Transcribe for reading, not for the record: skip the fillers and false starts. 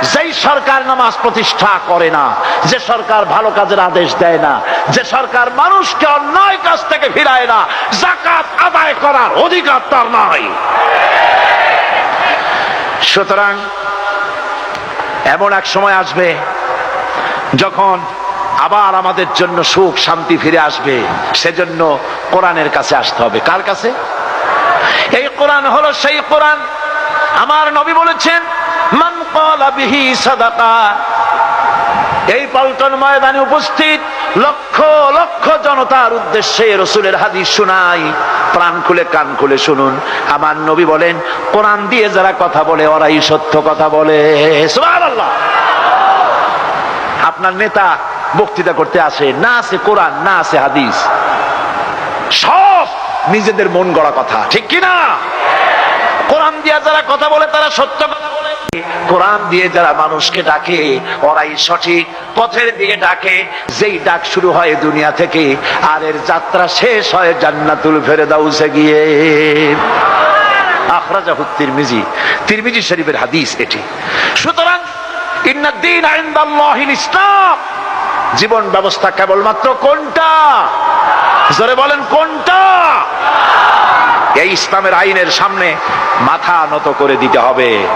যেই সরকার নামাজ প্রতিষ্ঠা করে না, যে সরকার ভালো কাজের আদেশ দেয় না, যে সরকার মানুষকে অন্যায় কাজ থেকে ফিরায় না, যাকাত আদায় করার অধিকার তার নাই। সুতরাং এমন এক সময় আসবে যখন আবার আমাদের জন্য সুখ শান্তি ফিরে আসবে। সেজন্য কোরআনের কাছে আসতে হবে। কার কাছে? এই কোরআন হলো সেই কোরআন। আমার নবী বলেছেন, মান ক্বালা বিহি সাদাকা। এই পল্টন ময়দানে উপস্থিত লক্ষ লক্ষ জনতার উদ্দেশ্যে রাসূলের হাদিস শোনাই, প্রাণ খুলে কান খুলে শুনুন। আমার নবী বলেন, কোরআন দিয়ে যারা কথা বলে ওরাই সত্য কথা বলে। সুবহানাল্লাহ। আপনার নেতা বক্তৃতা করতে আসে, না আছে কোরআন, না আছে হাদিস, সব নিজেদের মন গড়া কথা, ঠিক কিনা? কোরআন দিয়ে যারা কথা বলে তারা সত্য কথা বলে, কোরআন দিয়ে যারা মানুষকে ডাকে ওরাই সঠিক পথের দিকে ডাকে। যেই ডাক শুরু হয় দুনিয়া থেকে, আর এর যাত্রা শেষ হয় জান্নাতুল ফেরদাউসে গিয়ে। আখরাজাহু তিরমিজি, তিরমিজি শরীফের হাদিস এটি। সুতরাং ইন্নাদ-দীন ইনদাল্লাহিল ইসলাম। জীবন ব্যবস্থা কেবলমাত্র কোনটা? জোরে বলেন, কোনটা? এই ইসলামের আইনের সামনে মাথা নত করে দিতে হবে।